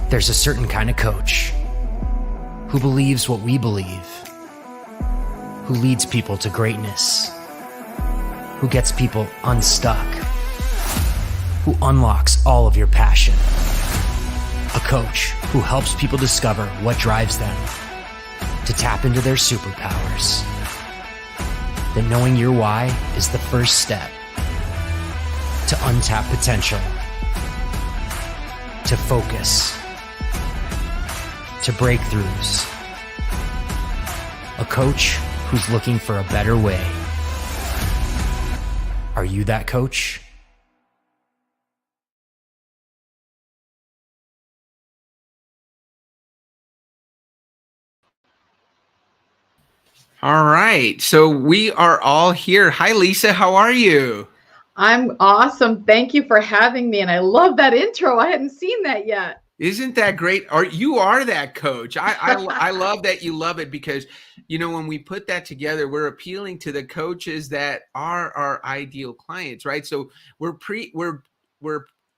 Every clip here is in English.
There's a certain kind of coach who believes what we believe, who leads people to greatness, who gets people unstuck, who unlocks all of your passion. A coach who helps people discover what drives them, to tap into their superpowers. That knowing your why is the first step to untap potential, to focus, to breakthroughs. A coach who's looking for a better way. Are you that coach? All right. So we are all here. Hi, Lisa. How are you? I'm awesome. Thank you for having me. And I love that intro. I hadn't seen that yet. Isn't that great? You are that coach. I love that you love it because, when we put that together, we're appealing to the coaches that are our ideal clients, right? So we're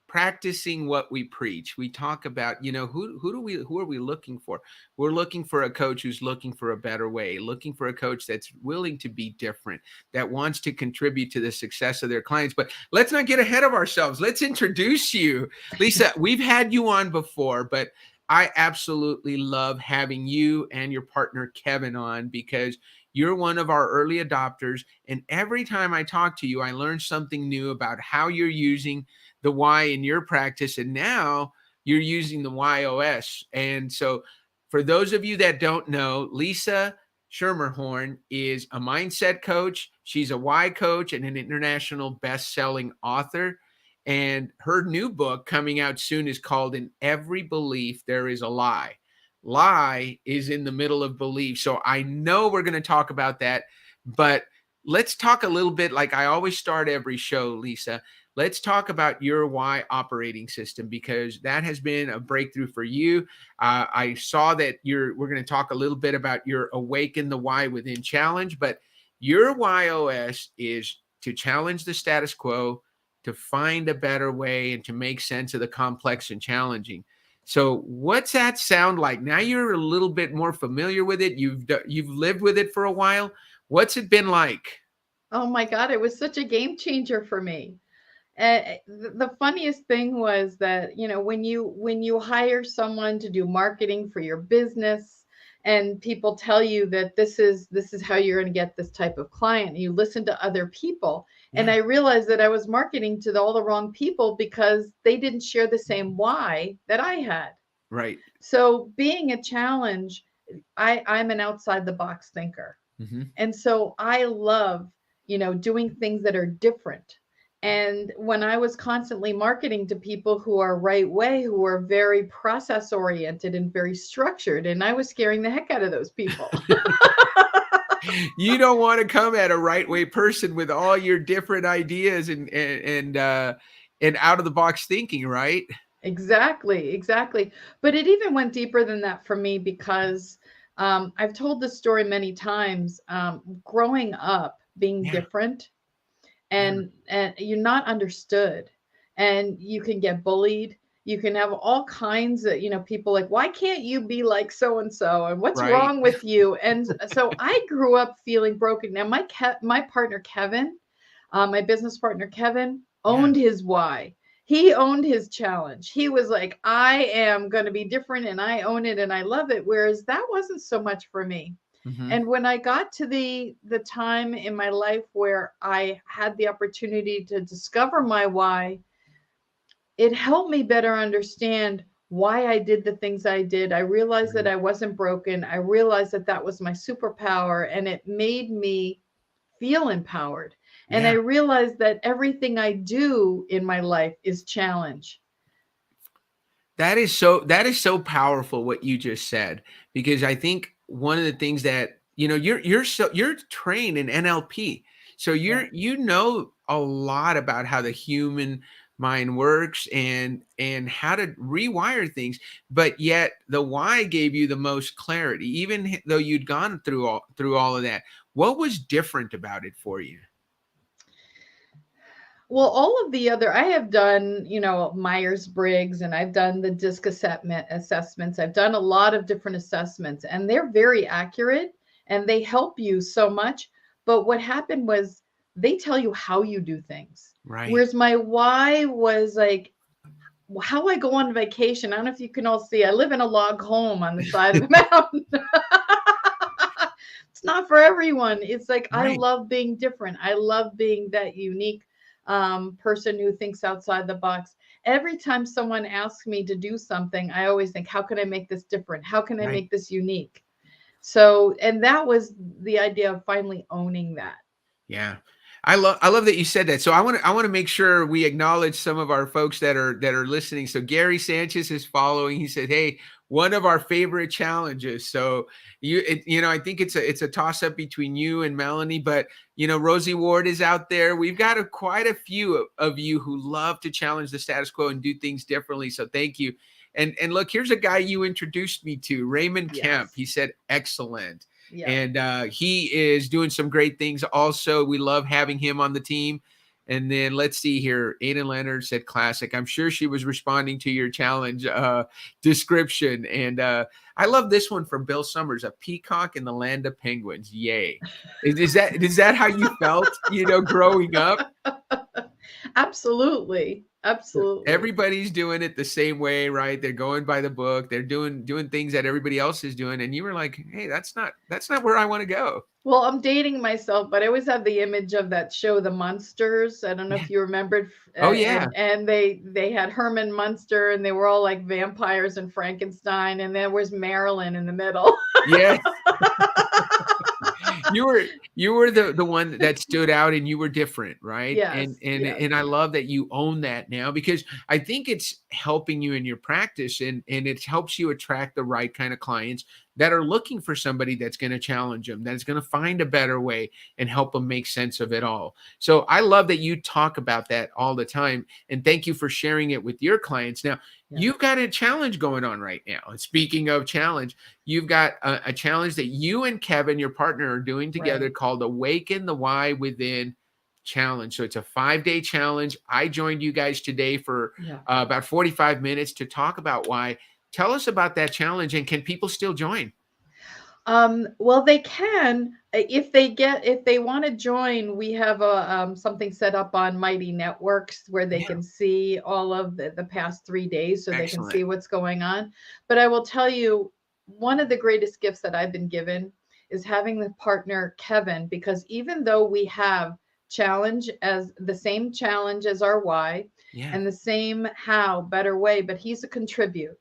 practicing what we preach. We talk about, who are we looking for? We're looking for a coach who's looking for a better way, looking for a coach that's willing to be different, that wants to contribute to the success of their clients. But let's not get ahead of ourselves. Let's introduce you. Lisa, we've had you on before, but I absolutely love having you and your partner, Kevin, on because you're one of our early adopters. And every time I talk to you, I learn something new about how you're using the why in your practice. And now you're using the WHY.os. And so for those of you that don't know, Lisa Schermerhorn is a mindset coach. She's a why coach and an international best-selling author. And her new book coming out soon is called In Every Belief There Is a Lie. Lie is in the middle of belief. So I know we're going to talk about that, but let's talk a little bit like I always start every show, Lisa. Let's talk about your why operating system because that has been a breakthrough for you. I saw that we're going to talk a little bit about your Awaken the Why Within challenge, but your WHY.os is to challenge the status quo, to find a better way, and to make sense of the complex and challenging. So what's that sound like? Now you're a little bit more familiar with it. You've lived with it for a while. What's it been like? Oh my God, it was such a game changer for me. The funniest thing was that, when you hire someone to do marketing for your business and people tell you that this is how you're going to get this type of client, and you listen to other people. Yeah. And I realized that I was marketing to all the wrong people because they didn't share the same why that I had. Right. So being a challenge, I'm an outside the box thinker. Mm-hmm. And so I love, doing things that are different. And when I was constantly marketing to people who are right way, who are very process oriented and very structured, and I was scaring the heck out of those people. You don't want to come at a right way person with all your different ideas and out of the box thinking, right? Exactly. But it even went deeper than that for me because I've told this story many times. Growing up, being different, and you're not understood, and you can get bullied. You can have all kinds of, people like, why can't you be like so and so, and what's Right. wrong with you? And so I grew up feeling broken. Now my partner Kevin, my business partner Kevin, owned his why. He owned his challenge. He was like, I am going to be different, and I own it, and I love it. Whereas that wasn't so much for me. Mm-hmm. And when I got to the time in my life where I had the opportunity to discover my why, it helped me better understand why I did the things I did. I realized that I wasn't broken. I realized that that was my superpower, and it made me feel empowered. And I realized that everything I do in my life is challenge. That is so powerful what you just said, because I think one of the things that, you're trained in NLP. So you know a lot about how the human mind works and how to rewire things, but yet the why gave you the most clarity, even though you'd gone through all of that. What was different about it for you? Well, all of the other, I have done, Myers-Briggs, and I've done the DISC assessments. I've done a lot of different assessments, and they're very accurate and they help you so much. But what happened was they tell you how you do things. Right. Whereas my why was like how I go on vacation. I don't know if you can all see, I live in a log home on the side of a mountain. It's not for everyone. It's like, I Right. love being different. I love being that unique person who thinks outside the box. Every time someone asks me to do something, I always think, how can I make this different? How can I Right. make this unique? So, and that was the idea of finally owning that. Yeah. I love that you said that. So I want to make sure we acknowledge some of our folks that are listening. So Gary Sanchez is following. He said, "Hey, one of our favorite challenges." So I think it's a toss up between you and Melanie, but Rosie Ward is out there. We've got quite a few of you who love to challenge the status quo and do things differently. So thank you. And look, here's a guy you introduced me to, Raymond Kemp. Yes. He said, "Excellent." Yeah. And he is doing some great things. Also, we love having him on the team. And then let's see here. Aiden Leonard said classic. I'm sure she was responding to your challenge description. And I love this one from Bill Summers, a peacock in the land of penguins. Yay. Is that how you felt, growing up? Absolutely. Absolutely. Everybody's doing it the same way, right? They're going by the book. They're doing things that everybody else is doing. And you were like, hey, that's not where I want to go. Well, I'm dating myself, but I always have the image of that show, The Munsters. I don't know Yeah. if you remembered, Oh yeah. and they had Herman Munster, and they were all like vampires and Frankenstein, and there was Marilyn in the middle. Yeah. You were the one that stood out and you were different, right? And Yes, and yes, and I love that you own that now, because I think it's helping you in your practice, and it helps you attract the right kind of clients that are looking for somebody that's going to challenge them, that's going to find a better way and help them make sense of it all. So I love that you talk about that all the time, and thank you for sharing it with your clients. Now, yeah. you've got a challenge going on right now. And speaking of challenge, you've got a challenge that you and Kevin, your partner, are doing together Right. called Awaken the Why Within Challenge. So it's a 5-day challenge. I joined you guys today for Yeah. about 45 minutes to talk about why. Tell us about that challenge, and can people still join? Well, they can if they want to join. We have a something set up on Mighty Networks where they Yeah, can see all of the past 3 days, so they can excellent. see what's going on. But I will tell you, one of the greatest gifts that I've been given is having the partner Kevin, because even though we have challenge as the same challenge as our why Yeah. and the same how better way, but he's a contribute.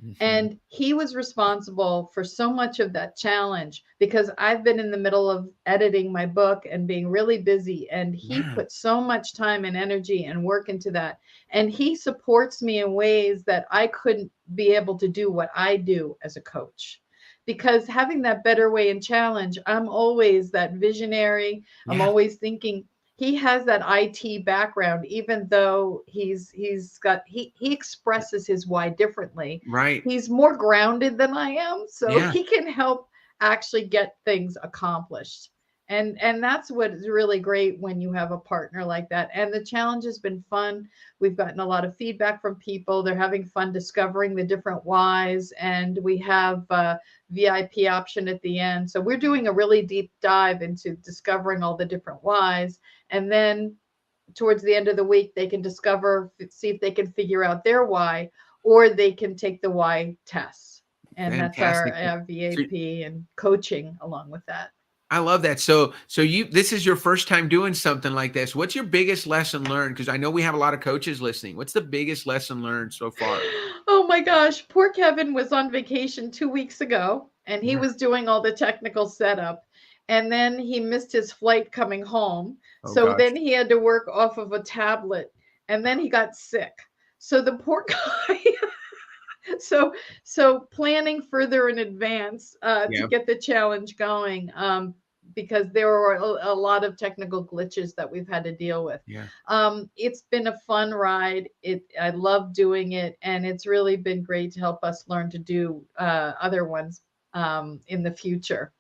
Mhm. And he was responsible for so much of that challenge because I've been in the middle of editing my book and being really busy. And he Yeah. put so much time and energy and work into that. And he supports me in ways that I couldn't be able to do what I do as a coach. Because having that better way and challenge, I'm always that visionary. I'm Yeah. always thinking, he has that IT background, even though he expresses his why differently. Right. He's more grounded than I am, so Yeah. he can help actually get things accomplished. And that's what is really great when you have a partner like that. And the challenge has been fun. We've gotten a lot of feedback from people. They're having fun discovering the different whys, and we have a VIP option at the end. So we're doing a really deep dive into discovering all the different whys, and then towards the end of the week they can see if they can figure out their why, or they can take the why tests. And that's our Fantastic. So VAP and coaching along with that. I love that. So this is your first time doing something like this. What's your biggest lesson learned? Because I know we have a lot of coaches listening. What's the biggest lesson learned so far? Oh my gosh, poor Kevin was on vacation 2 weeks ago, and he Yeah. was doing all the technical setup, and then he missed his flight coming home. Oh So gosh. then he had to work off of a tablet, and then he got sick. So the poor guy, so planning further in advance to Yeah. get the challenge going, because there were a lot of technical glitches that we've had to deal with. Yeah. It's been a fun ride. I love doing it, and it's really been great to help us learn to do other ones in the future.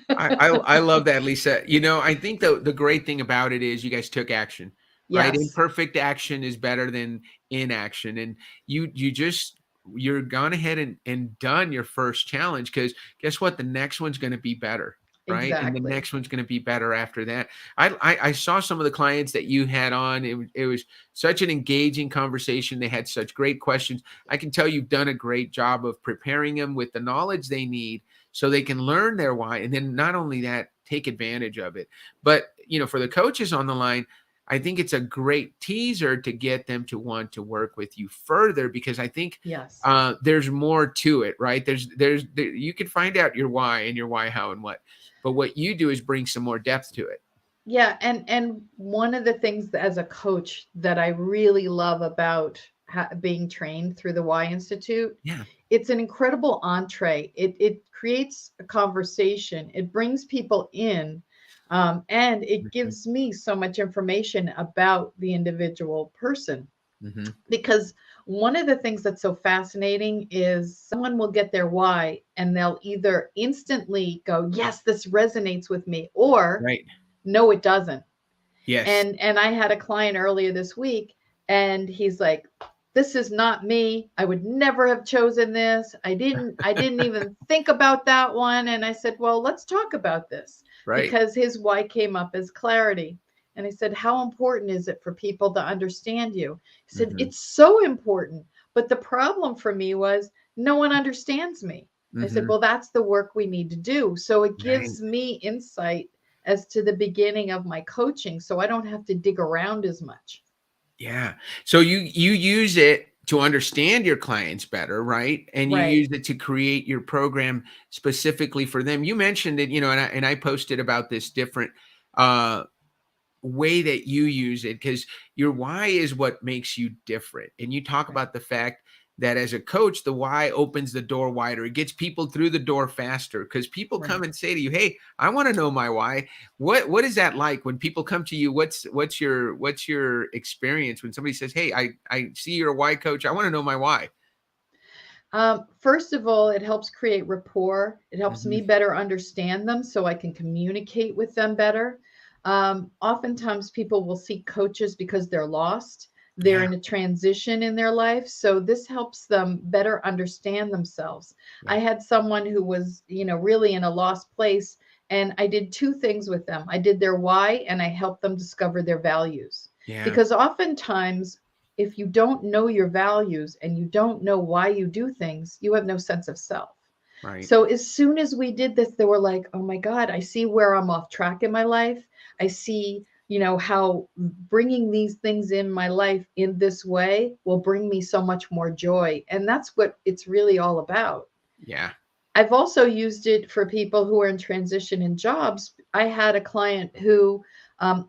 I love that, Lisa. I think the great thing about it is you guys took action, right? Yes. Imperfect action is better than inaction. And you're gone ahead and done your first challenge, because guess what? The next one's going to be better, right? And the Exactly. next one's going to be better after that. I saw some of the clients that you had on. It was such an engaging conversation. They had such great questions. I can tell you've done a great job of preparing them with the knowledge they need so they can learn their why. And then not only that, take advantage of it. But, for the coaches on the line, I think it's a great teaser to get them to want to work with you further, because I think Yes. there's more to it, right? You can find out your why and your why, how, and what, but what you do is bring some more depth to it. Yeah, and one of the things as a coach that I really love about being trained through the Y Institute, Yeah. it's an incredible entree. It creates a conversation. It brings people in, and it Mhm. gives me so much information about the individual person. Mhm. Because one of the things that's so fascinating is someone will get their why and they'll either instantly go, yes, this resonates with me, or Right. no, it doesn't. Yes. And I had a client earlier this week, and he's like, this is not me. I would never have chosen this. I didn't even think about that one. And I said, well, let's talk about this, Right. because his why came up as clarity. And I said, how important is it for people to understand you? He said, Mhm. it's so important. But the problem for me was no one understands me. I said, Mhm. well, that's the work we need to do. So it Right. gives me insight as to the beginning of my coaching, so I don't have to dig around as much. Yeah. So you use it to understand your clients better, right? And you Right. use it to create your program specifically for them. You mentioned it, and I posted about this different uh way that you use it, because your why is what makes you different. And you talk Right. about the fact that as a coach, the why opens the door wider. It gets people through the door faster, because people come Right. and say to you, hey, I want to know my why. What is that like when people come to you? What's your experience when somebody says, hey, I see you're a why coach, I want to know my why? First of all, it helps create rapport. It helps me Hmm. better understand them so I can communicate with them better. Oftentimes, people will seek coaches because they're lost. They're Yeah. in a transition in their life. So, this helps them better understand themselves. I Yeah. had someone who was, really in a lost place, and I did two things with them. I did their why, and I helped them discover their values. Yeah. Because oftentimes, if you don't know your values and you don't know why you do things, you have no sense of self. Right. So as soon as we did this, they were like, oh my God, I see where I'm off track in my life. I see, how bringing these things in my life in this way will bring me so much more joy. And that's what it's really all about. Yeah. I've also used it for people who are in transition in jobs. I had a client who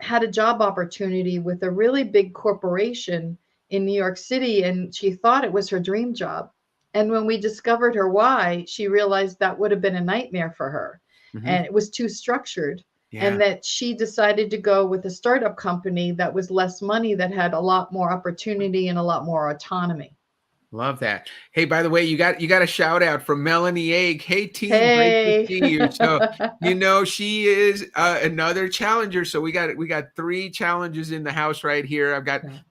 had a job opportunity with a really big corporation in New York City, and she thought it was her dream job. And when we discovered her why, she realized that would have been a nightmare for her, Hmm. and it was too structured. Yeah. And that she decided to go with a startup company that was less money, that had a lot more opportunity and a lot more autonomy. Love that. Hey, by the way, you got a shout out from Melanie Egg. Hey team, great to Hey. see you. So, she is another challenger. So we got three challenges in the house right here.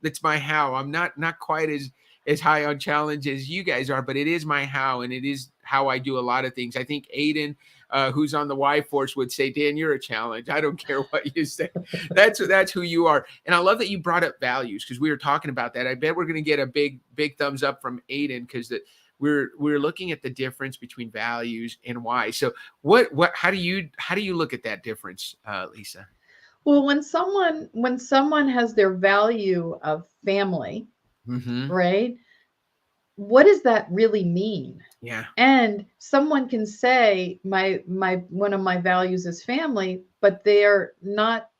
That's my how. I'm not quite as high on challenge as you guys are, but it is my how, and it is how I do a lot of things. I think Aiden, who's on the Y Force, would say, Dan, you're a challenge. I don't care what you say. That's who you are. And I love that you brought up values, because we were talking about that. I bet we're going to get a big thumbs up from Aiden, because that we're looking at the difference between values and why. So how do you look at that difference, Lisa? Well, when someone has their value of family, Hmm. right? What does that really mean? Yeah. And someone can say my one of my values is family, but they're not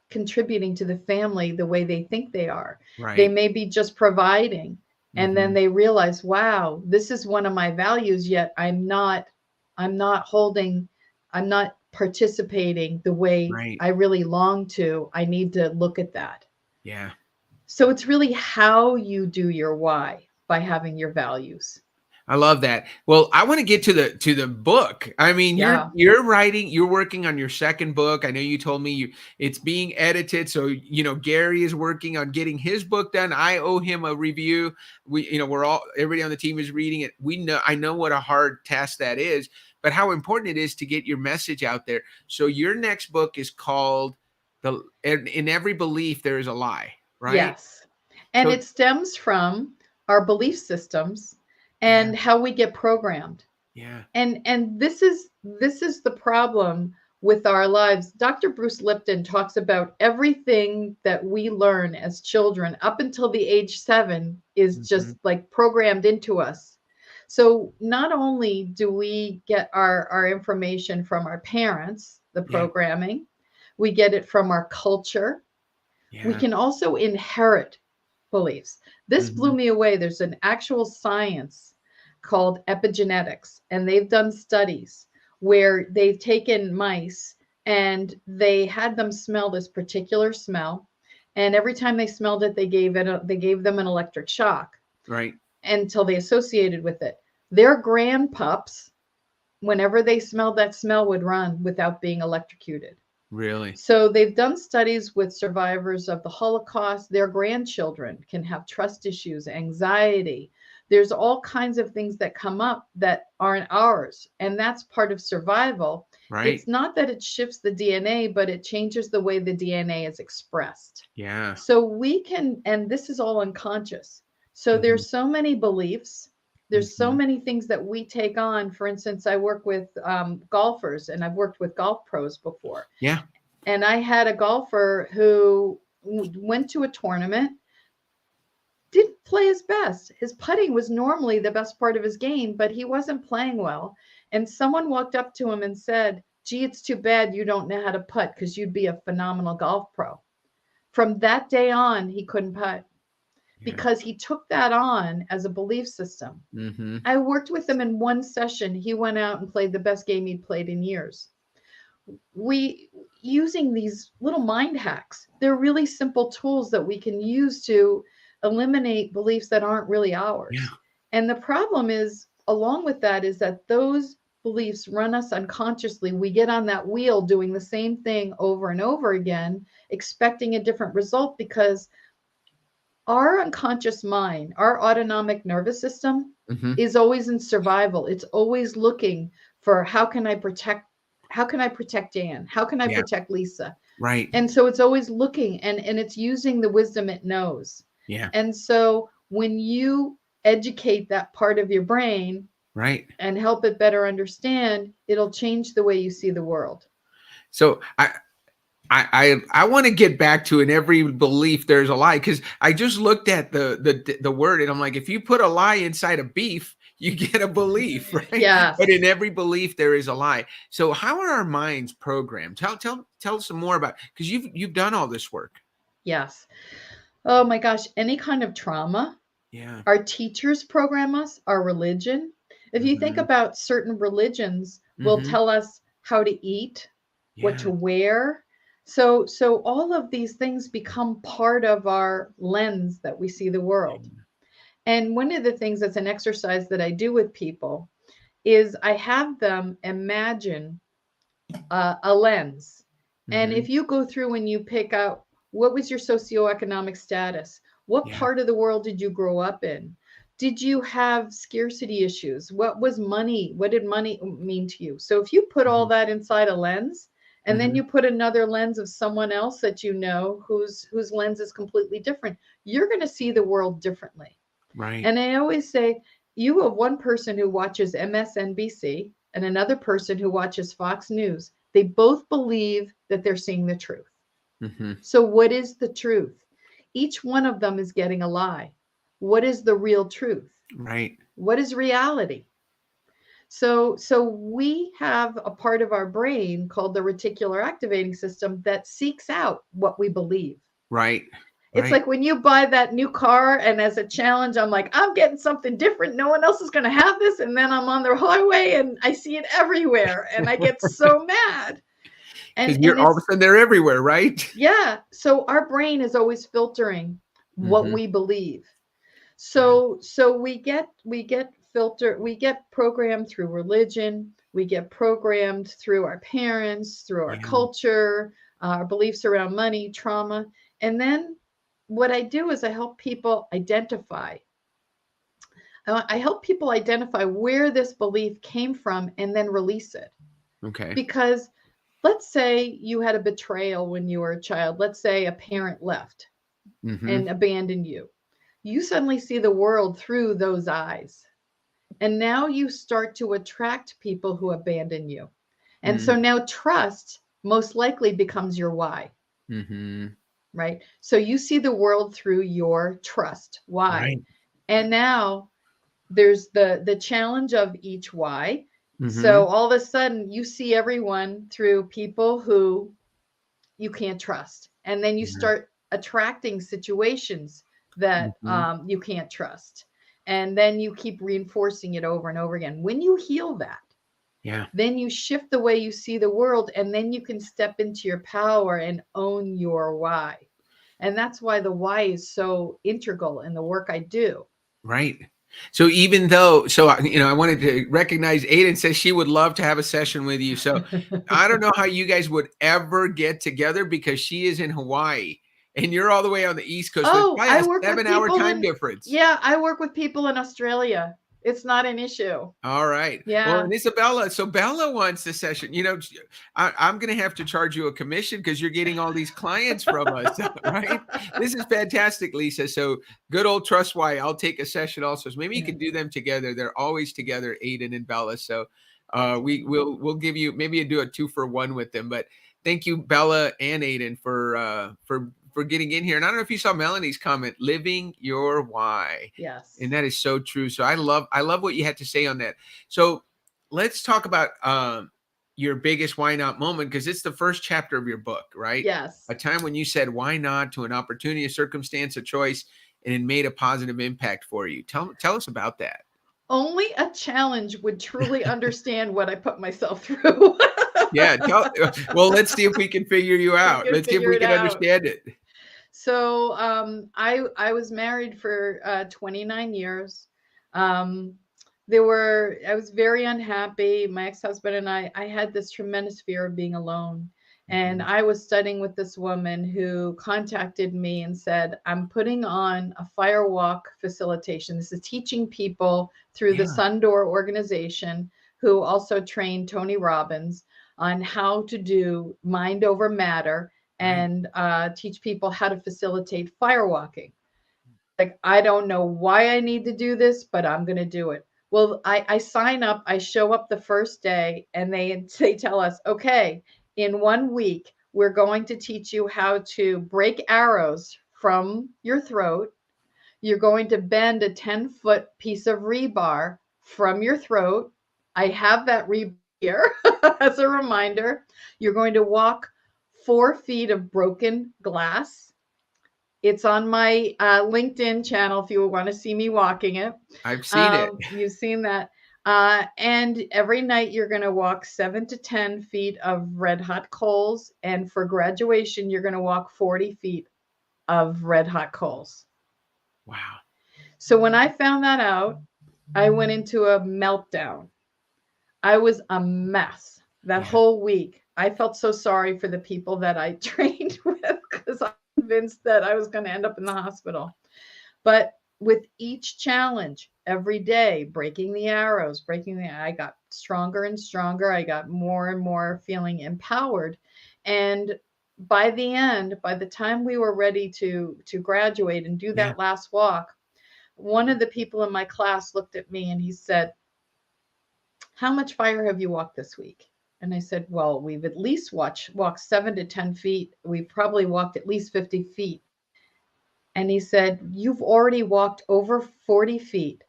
contributing to the family the way they think they are. They Right. may be just providing, and then Hmm. they realize, wow, this is one of my values, yet I'm not holding, I'm not participating the way Right. I really long to. I need to look at that. Yeah. So it's really how you do your why by having your values. I love that. Well, I want to get to the book. I mean, Yeah. you're writing, you're working on your second book. I know you told me it's being edited. So, Gary is working on getting his book done. I owe him a review. Everybody on the team is reading it. I know what a hard task that is, but how important it is to get your message out there. So your next book is called In Every Belief There Is a Lie, right? Yes. And So, it stems from our belief systems yeah, and how we get programmed. yeah. And this is the problem with our lives. Dr. Bruce Lipton talks about everything that we learn as children up until the age 7 is just like programmed into us. So not only do we get our information from our parents, the Yeah. programming, we get it from our culture. We Yeah. can also inherit beliefs. This blew Mhm. me away. There's an actual science called epigenetics, and they've done studies where they've taken mice and they had them smell this particular smell, and every time they smelled it, they gave them an electric shock Right. until they associated with it. Their grandpups, whenever they smelled that smell, would run without being electrocuted. Really. So they've done studies with survivors of the Holocaust. Their grandchildren can have trust issues, anxiety. There's all kinds of things that come up that aren't ours. And that's part of survival. Right. It's not that it shifts the DNA, but it changes the way the DNA is expressed. Yeah. So we can, and this is all unconscious. So Mhm. there's so many beliefs. There's so Mhm. many things that we take on. For instance, I work with golfers, and I've worked with golf pros before. Yeah. And I had a golfer who went to a tournament, didn't play his best. His putting was normally the best part of his game, but he wasn't playing well. And someone walked up to him and said, "Gee, it's too bad you don't know how to putt because you'd be a phenomenal golf pro." From that day on, he couldn't putt Yeah. because he took that on as a belief system. Mhm. I worked with him in one session. He went out and played the best game he'd played in years. We using these little mind hacks. They're really simple tools that we can use to eliminate beliefs that aren't really ours. Yeah. And the problem is, along with that, is that those beliefs run us unconsciously. We get on that wheel doing the same thing over and over again, expecting a different result because our unconscious mind, our autonomic nervous system, Mhm. is always in survival. It's always looking for how can I protect Dan? How can I Yeah. protect Lisa? Right. And so it's always looking, and it's using the wisdom it knows. Yeah. And so when you educate that part of your brain Right. and help it better understand, it'll change the way you see the world. So I want to get back to In Every Belief There's a Lie, because I just looked at the word and I'm like, if you put a lie inside a beef, you get a belief, right? Yes. But in every belief there is a lie. So how are our minds programmed? Tell us some more about, because you've done all this work. Yes. Oh my gosh, any kind of trauma. Yeah. Our teachers program us, our religion. If you think Mhm. about certain religions will Mhm. tell us how to eat, what Yeah. to wear. So all of these things become part of our lens that we see the world. And one of the things that's an exercise that I do with people is I have them imagine a lens. And Mhm. if you go through and you pick out what was your socioeconomic status, what Yeah. part of the world did you grow up in? Did you have scarcity issues? What was money? What did money mean to you? So if you put all Mhm. that inside a lens, and then Mhm. you put another lens of someone else that you know whose lens is completely different, you're going to see the world differently. Right. And I always say, you have one person who watches MSNBC and another person who watches Fox News. They both believe that they're seeing the truth. Mhm. So, what is the truth? Each one of them is getting a lie. What is the real truth? Right. What is reality? So we have a part of our brain called the reticular activating system that seeks out what we believe. Right. It's Right. like when you buy that new car, and as a challenge, I'm like, I'm getting something different. No one else is going to have this. And then I'm on the highway and I see it everywhere and I get so mad. Because And you're all of a it's, sudden they're everywhere, right? yeah. So our brain is always filtering what Mhm. we believe. Yeah. So we get we get programmed through religion, we get programmed through our parents, through our Yeah. culture, our beliefs around money, trauma. And then what I do is I help people identify. I help people identify where this belief came from and then release it. Okay. Because let's say you had a betrayal when you were a child. Let's say a parent left and abandoned you. You suddenly see the world through those eyes. And now you start to attract people who abandon you. And so now trust most likely becomes your why. Right? So you see the world through your trust. Why? Right. And now there's the challenge of each why. So all of a sudden you see everyone through people who you can't trust. And then you start attracting situations that you can't trust. And then you keep reinforcing it over and over again. When you heal that, then you shift the way you see the world, and then you can step into your power and own your why. And that's why the why is so integral in the work I do. Right. So even though, I wanted to recognize Aiden says she would love to have a session with you. So I don't know how you guys would ever get together because she is in Hawaii and you're all the way on the East Coast. Oh, so I work with 7-hour people time difference. Yeah, I work with people in Australia. It's not an issue. All right. Yeah. Well, and Isabella, so Bella wants the session. I'm going to have to charge you a commission because you're getting all these clients from us, right? This is fantastic, Lisa. So good old Trust Why. I'll take a session also. So maybe you can do them together. They're always together, Aiden and Bella. So we'll give you, maybe you do a 2-for-1 with them. But thank you, Bella and Aiden, for getting in here. And I don't know if you saw Melanie's comment, living your why. Yes. And that is so true. So I love what you had to say on that. So let's talk about your biggest why not moment, because it's the first chapter of your book, right? Yes. A time when you said why not to an opportunity, a circumstance, a choice, and it made a positive impact for you. Tell us about that. Only a challenge would truly understand what I put myself through. Yeah. Well, let's see if we can figure you out. Let's see if we can understand it. So I was married for 29 years. I was very unhappy. My ex-husband and I had this tremendous fear of being alone. And I was studying with this woman who contacted me and said, I'm putting on a firewalk facilitation. This is teaching people through the Sundoor organization, who also trained Tony Robbins, on how to do mind over matter and teach people how to facilitate firewalking. Like, I don't know why I need to do this, but I'm going to do it. Well, I sign up, I show up the first day, and they tell us, okay, in 1 week, we're going to teach you how to break arrows from your throat. You're going to bend a 10-foot piece of rebar from your throat. I have that rebar here as a reminder. You're going to walk 4 feet of broken glass. It's on my LinkedIn channel if you want to see me walking it. I've seen it. You've seen that. And every night you're going to walk 7 to 10 feet of red hot coals. And for graduation, you're going to walk 40 feet of red hot coals. Wow. So when I found that out, I went into a meltdown. I was a mess that whole week. I felt so sorry for the people that I trained with because I'm convinced that I was going to end up in the hospital. But with each challenge, every day, breaking the arrows, I got stronger and stronger. I got more and more feeling empowered. And by the end, by the time we were ready to graduate and do that last walk, one of the people in my class looked at me and he said, how much fire have you walked this week? And I said, well, we've at least walked 7 to 10 feet. We've probably walked at least 50 feet. And he said, you've already walked over 40 feet.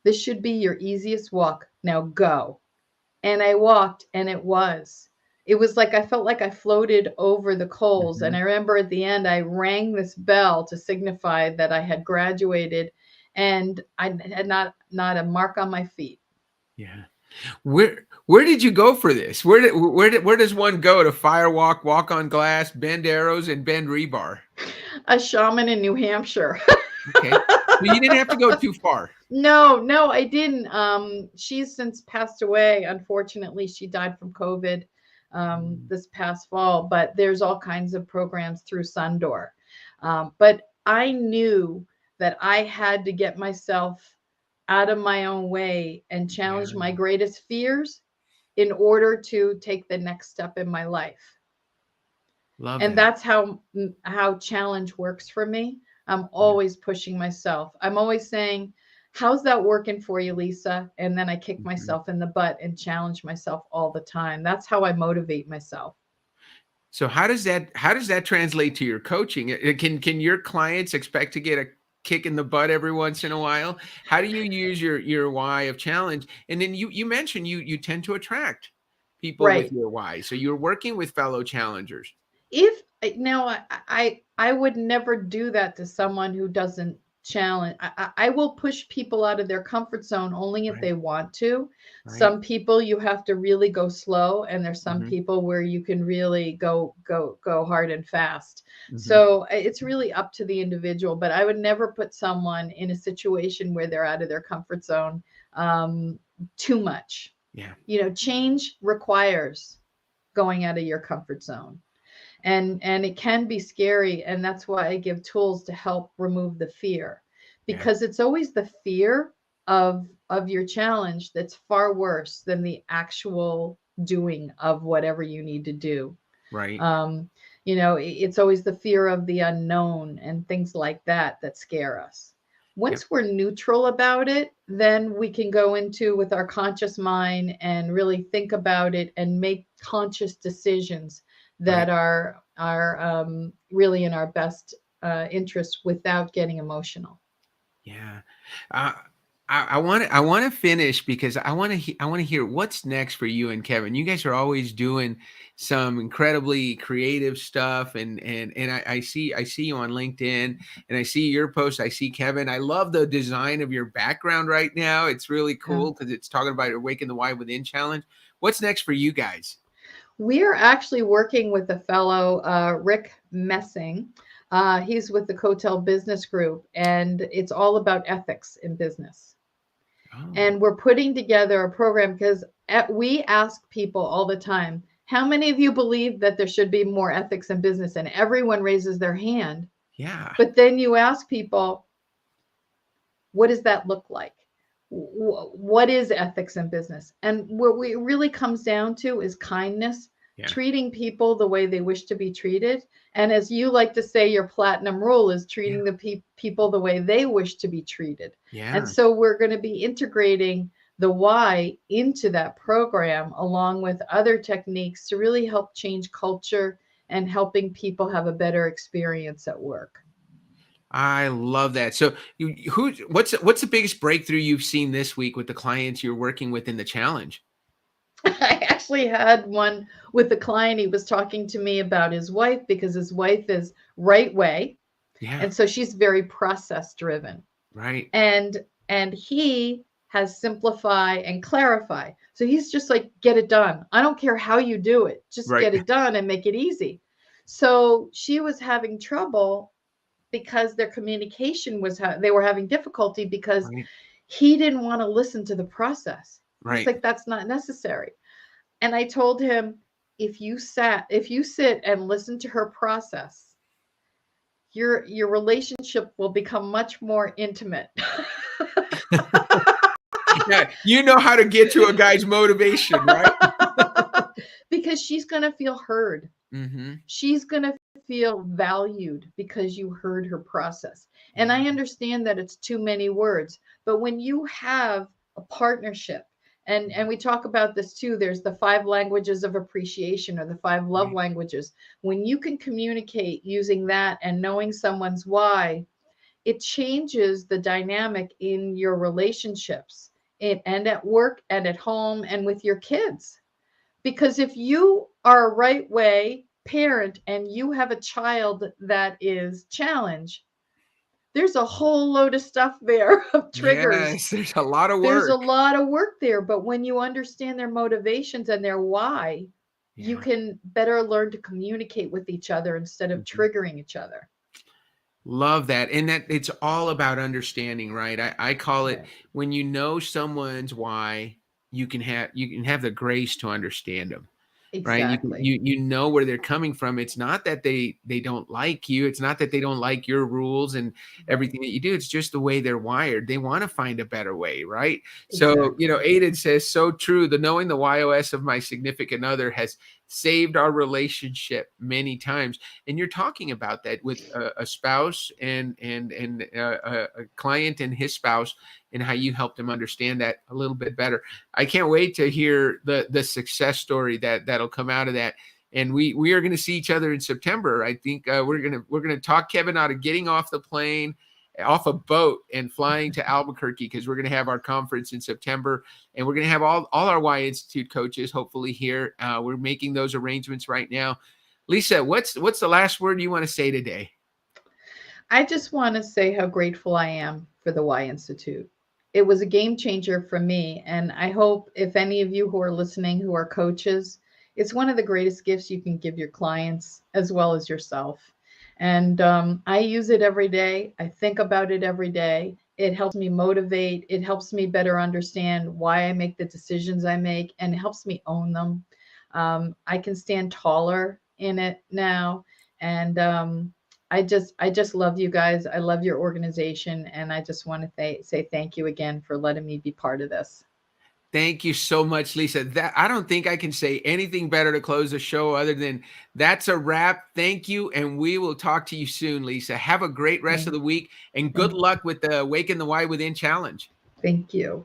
This should be your easiest walk. Now go. And I walked, and it was like, I felt like I floated over the coals. And I remember at the end, I rang this bell to signify that I had graduated, and I had not a mark on my feet. Yeah. Where did you go for this? Where does one go to firewalk, walk on glass, bend arrows, and bend rebar? A shaman in New Hampshire. Okay. So you didn't have to go too far. No, I didn't. She's since passed away. Unfortunately, she died from COVID this past fall, but there's all kinds of programs through Sundoor. But I knew that I had to get myself out of my own way and challenge Yeah, my greatest fears in order to take the next step in my life. love And that. that's how challenge works for me. I'm Yeah, always pushing myself. I'm always saying, how's that working for you, Lisa? And then I kick mhm. myself in the butt and challenge myself all the time. That's how I motivate myself. So how does that translate to your coaching? Can your clients expect to get a kick in the butt every once in a while? How do you use your why of challenge? And then you mentioned you tend to attract people with Right. your why. So you're working with fellow challengers. If now I would never do that to someone who doesn't challenge. I will push people out of their comfort zone only if Right. they want to. Right. Some people you have to really go slow, and there's some Mhm. people where you can really go hard and fast. Mhm. So it's really up to the individual, but I would never put someone in a situation where they're out of their comfort zone too much. Yeah. Change requires going out of your comfort zone, and it can be scary, and that's why I give tools to help remove the fear, Yeah. because it's always the fear of your challenge that's far worse than the actual doing of whatever you need to do. Right. um it's always the fear of the unknown and things like that scare us. Yep. Once we're neutral about it, then we can go into with our conscious mind and really think about it and make conscious decisions Right. that are really in our best interest without getting emotional. Yeah. Uh, I want to finish because I want to hear what's next for you and Kevin. You guys are always doing some incredibly creative stuff, and I see you on LinkedIn, and I see your post. I see Kevin. I love the design of your background right now. It's really Um, cool because it's talking about Awaken the Why Within challenge. What's next for you guys? We are actually working with a fellow, Rick Messing. He's with the Cotel Business Group, and it's all about ethics in business. Oh, And we're putting together a program because we ask people all the time, how many of you believe that there should be more ethics in business? And everyone raises their hand. yeah. But then you ask people, what does that look like? What is ethics in business? And what it really comes down to is kindness, Yeah. treating people the way they wish to be treated. And as you like to say, your platinum rule is Yeah. treating the people the way they wish to be treated. And Yeah. so we're going to be integrating the why into that program along with other techniques to really help change culture and helping people have a better experience at work. I love that. So, what's the biggest breakthrough you've seen this week with the clients you're working with in the challenge? I actually had one with a client. He was talking to me about his wife because his wife is right way. Yeah. And so she's very process driven. Right. And he has simplify and clarify. So he's just like, get it done. I don't care how you do it. Just Right. get it done and make it easy. So she was having trouble because their communication was they were having difficulty because Right. he didn't want to listen to the process. He's Right. like, that's not necessary. And I told him, if you sit and listen to her process, your relationship will become much more intimate. Yeah. You know how to get to a guy's motivation, right? Because she's going to feel heard. Mm-hmm. She's going to feel valued because you heard her process. And Yeah. I understand that it's too many words, but when you have a partnership, and we talk about this too, there's the 5 languages of appreciation or the 5 love Right. languages. When you can communicate using that and knowing someone's why, it changes the dynamic in your relationships and at work and at home and with your kids. Because if you are a right way parent and you have a child that is challenged, there's a whole load of stuff there of triggers. Yes. There's a lot of There's a work. lot of work there, but when you understand their motivations and their why, you Yeah. can better learn to communicate with each other instead of Mhm. triggering each other. Love that. And that it's all about understanding, right? I call it, Right. when you know someone's why, you can have the grace to understand them. Right? Exactly. You know where they're coming from. It's not that they don't like you. It's not that they don't like your rules and Right. everything that you do. It's just the way they're wired. They want to find a better way, right? So, Exactly. Aiden says, so true. The knowing the YOS of my significant other has saved our relationship many times. And you're talking about that with a spouse and a client and his spouse, and how you helped them understand that a little bit better. I can't wait to hear the success story that'll come out of that. And we are going to see each other in September. I think we're gonna talk Kevin out of getting off the plane, off a boat, and flying to Albuquerque, because we're going to have our conference in September, and we're going to have all our Y Institute coaches hopefully here. We're making those arrangements right now. Lisa, what's the last word you want to say today? I just want to say how grateful I am for the Y Institute. It was a game changer for me. And I hope if any of you who are listening who are coaches, it's one of the greatest gifts you can give your clients as well as yourself. And I use it every day. I think about it every day. It helps me motivate. It helps me better understand why I make the decisions I make, and it helps me own them. I can stand taller in it now. And I just love you guys. I love your organization, and I just want to say thank you again for letting me be part of this. Thank you so much, Lisa. That, I don't think I can say anything better to close the show other than that's a wrap. Thank you, and we will talk to you soon, Lisa. Have a great rest of Thank, the week, and good thank, luck with the Awaken the Why Within challenge. thank you.